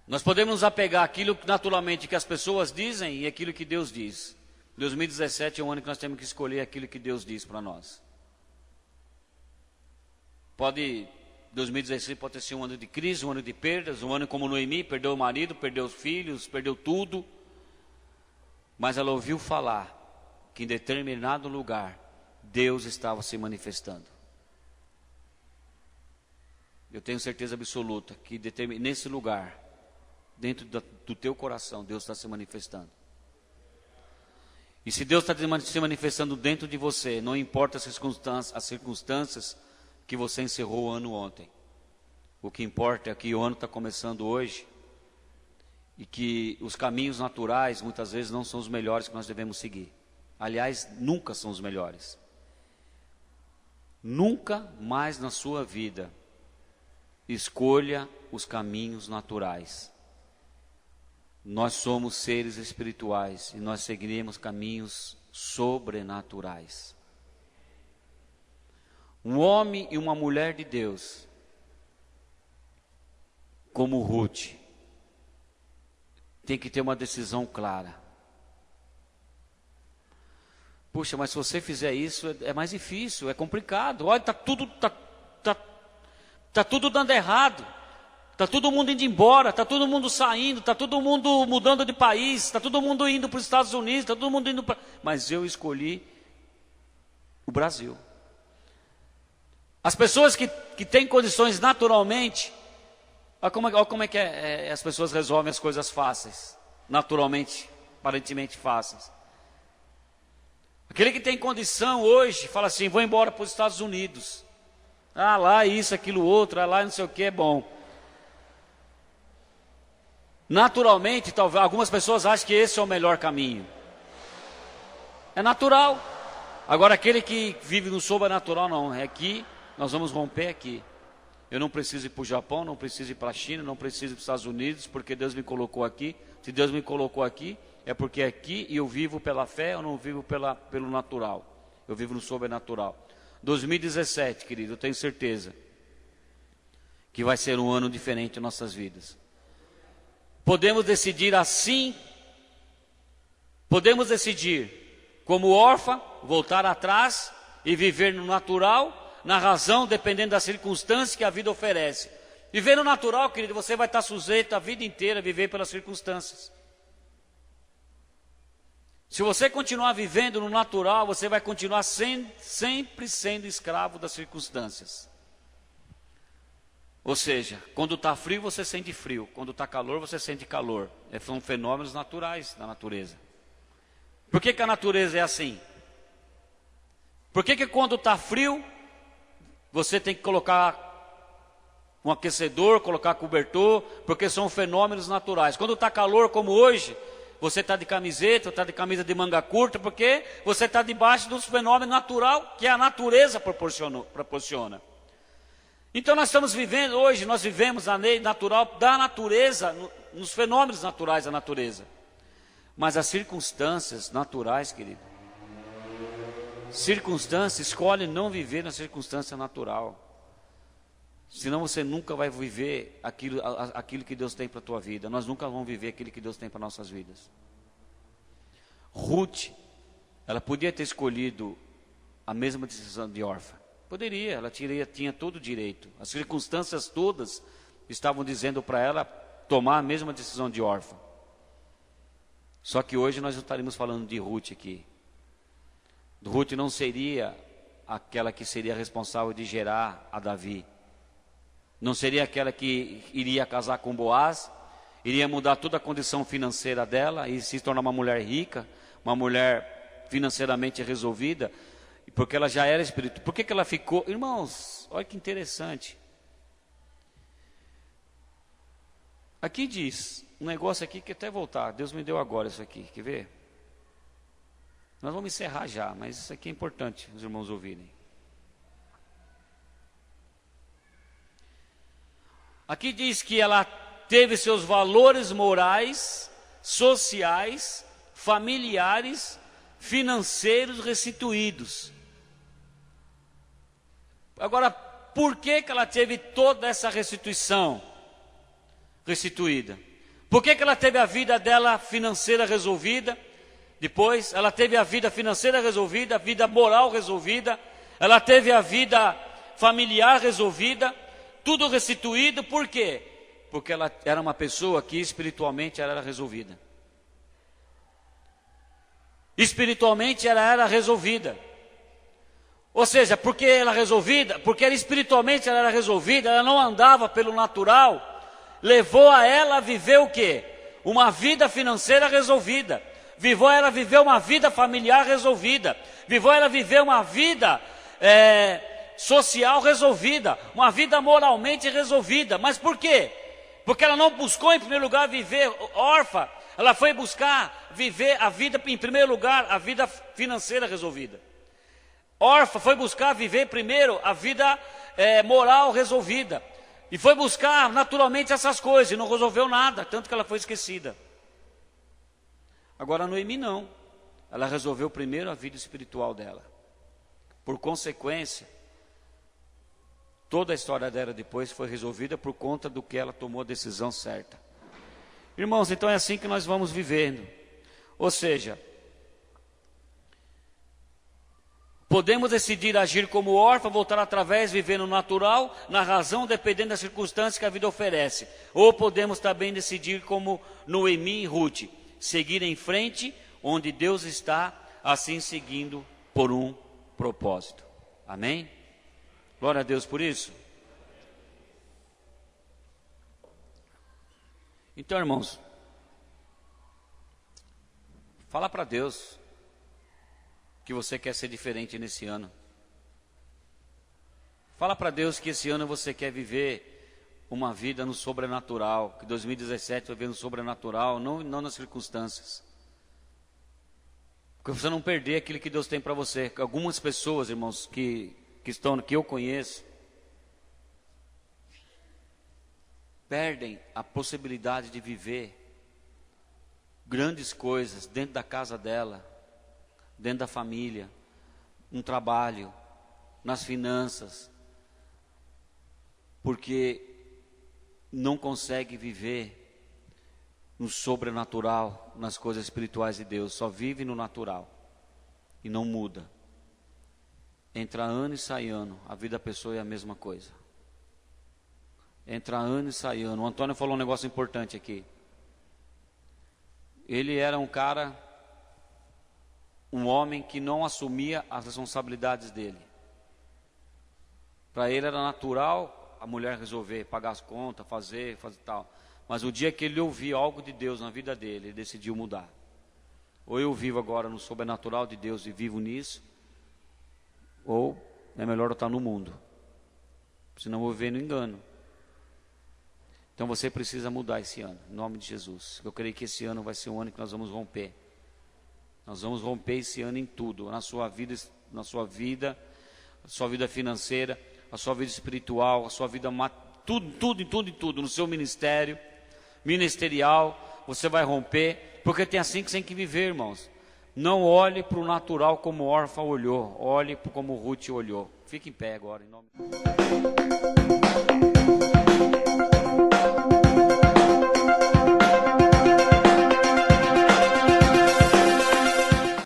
Nós podemos nos apegar àquilo naturalmente que as pessoas dizem e aquilo que Deus diz. 2017 é um ano que nós temos que escolher aquilo que Deus diz para nós. 2016 pode ser um ano de crise, um ano de perdas, um ano como Noemi, perdeu o marido, perdeu os filhos, perdeu tudo. Mas ela ouviu falar que em determinado lugar Deus estava se manifestando. Eu tenho certeza absoluta que nesse lugar, dentro do teu coração, Deus está se manifestando. E se Deus está se manifestando dentro de você, não importa as circunstâncias que você encerrou o ano ontem. O que importa é que o ano está começando hoje e que os caminhos naturais muitas vezes não são os melhores que nós devemos seguir. Aliás, nunca são os melhores. Nunca mais na sua vida escolha os caminhos naturais. Nós somos seres espirituais e nós seguiremos caminhos sobrenaturais. Um homem e uma mulher de Deus, como Ruth, tem que ter uma decisão clara. Puxa, mas se você fizer isso, é mais difícil, é complicado. Olha, tá tudo dando errado. Está todo mundo indo embora, está todo mundo saindo, está todo mundo mudando de país, está todo mundo indo para os Estados Unidos, está todo mundo indo para... Mas eu escolhi o Brasil. As pessoas que têm condições naturalmente, olha como é que as pessoas resolvem as coisas fáceis, naturalmente, aparentemente fáceis. Aquele que tem condição hoje, fala assim, vou embora para os Estados Unidos. Ah, lá isso, aquilo, outro, ah, lá não sei o que, é bom. Naturalmente, talvez algumas pessoas acham que esse é o melhor caminho. É natural. Agora, aquele que vive no sobrenatural, não. É aqui, nós vamos romper aqui. Eu não preciso ir para o Japão, não preciso ir para a China, não preciso ir para os Estados Unidos, porque Deus me colocou aqui Se Deus me colocou aqui, é porque aqui eu vivo pela fé, eu não vivo pelo natural. Eu vivo no sobrenatural. 2017, querido, eu tenho certeza que vai ser um ano diferente em nossas vidas. Podemos decidir assim, podemos decidir como órfã, voltar atrás e viver no natural, na razão, dependendo da circunstância que a vida oferece. Viver no natural, querido, você vai estar sujeito a vida inteira a viver pelas circunstâncias. Se você continuar vivendo no natural, você vai continuar sempre sendo escravo das circunstâncias. Ou seja, quando está frio, você sente frio. Quando está calor, você sente calor. São fenômenos naturais da natureza. Por que a natureza é assim? Por que quando está frio, você tem que colocar um aquecedor, colocar cobertor? Porque são fenômenos naturais. Quando está calor, como hoje, você está de camiseta, está de camisa de manga curta, porque você está debaixo dos fenômenos naturais que a natureza proporciona. Então nós estamos vivendo hoje, nós vivemos a lei natural da natureza, nos fenômenos naturais da natureza. Mas as circunstâncias naturais, querido, escolhe não viver na circunstância natural. Senão você nunca vai viver aquilo que Deus tem para a tua vida. Nós nunca vamos viver aquilo que Deus tem para nossas vidas. Ruth, ela podia ter escolhido a mesma decisão de órfã. Poderia, ela tinha todo o direito. As circunstâncias todas estavam dizendo para ela tomar a mesma decisão de órfã. Só que hoje nós não estaremos falando de Ruth aqui. Ruth não seria aquela que seria responsável de gerar a Davi. Não seria aquela que iria casar com Boaz, iria mudar toda a condição financeira dela e se tornar uma mulher rica, uma mulher financeiramente resolvida, porque ela já era espiritual. Por que ela ficou? Irmãos, olha que interessante. Aqui diz, um negócio aqui que até voltar, Deus me deu agora isso aqui, quer ver? Nós vamos encerrar já, mas isso aqui é importante os irmãos ouvirem. Aqui diz que ela teve seus valores morais, sociais, familiares, financeiros restituídos. Agora, por que ela teve toda essa restituição restituída? Por que ela teve a vida dela financeira resolvida? Depois, ela teve a vida financeira resolvida, a vida moral resolvida, ela teve a vida familiar resolvida, tudo restituído. Por quê? Porque ela era uma pessoa que espiritualmente ela era resolvida. Espiritualmente ela era resolvida. Ou seja, porque ela resolvida, porque espiritualmente ela era resolvida, ela não andava pelo natural, levou a ela a viver o quê? Uma vida financeira resolvida. Levou ela a viver uma vida familiar resolvida. Levou ela a viver uma vida social resolvida, uma vida moralmente resolvida. Mas por quê? Porque ela não buscou em primeiro lugar viver órfã, ela foi buscar viver a vida, em primeiro lugar, a vida financeira resolvida. Órfã foi buscar viver primeiro a vida moral resolvida. E foi buscar naturalmente essas coisas e não resolveu nada, tanto que ela foi esquecida. Agora Noemi não, ela resolveu primeiro a vida espiritual dela. Por consequência, toda a história dela depois foi resolvida por conta do que ela tomou a decisão certa. Irmãos, então é assim que nós vamos vivendo. Ou seja, podemos decidir agir como órfã, voltar através, viver no natural, na razão, dependendo das circunstâncias que a vida oferece. Ou podemos também decidir como Noemi e Ruth, seguir em frente, onde Deus está, assim seguindo por um propósito. Amém? Glória a Deus por isso. Então, irmãos, fala para Deus que você quer ser diferente nesse ano. Fala para Deus que esse ano você quer viver uma vida no sobrenatural, que 2017 vai viver no sobrenatural, não nas circunstâncias. Porque você não perder aquilo que Deus tem para você. Algumas pessoas, irmãos, que eu conheço, perdem a possibilidade de viver grandes coisas dentro da casa dela, dentro da família, no trabalho, nas finanças, porque não consegue viver no sobrenatural, nas coisas espirituais de Deus, só vive no natural e não muda. Entra ano e sai ano, a vida da pessoa é a mesma coisa. Entra ano e sai ano. O Antônio falou um negócio importante aqui. Ele era um cara, um homem que não assumia as responsabilidades dele. Para ele era natural a mulher resolver, pagar as contas, fazer tal. Mas o dia que ele ouviu algo de Deus na vida dele, ele decidiu mudar. Ou eu vivo agora no sobrenatural de Deus e vivo nisso, ou é melhor eu estar no mundo, senão eu vou viver no engano. Então você precisa mudar esse ano, em nome de Jesus. Eu creio que esse ano vai ser um ano que nós vamos romper. Nós vamos romper esse ano em tudo, na sua vida, a sua vida financeira, a sua vida espiritual, a sua vida tudo, no seu ministerial, você vai romper, porque tem assim que você tem que viver, irmãos. Não olhe para o natural como Orfa olhou, olhe como Ruth olhou. Fique em pé agora, em nome de Deus.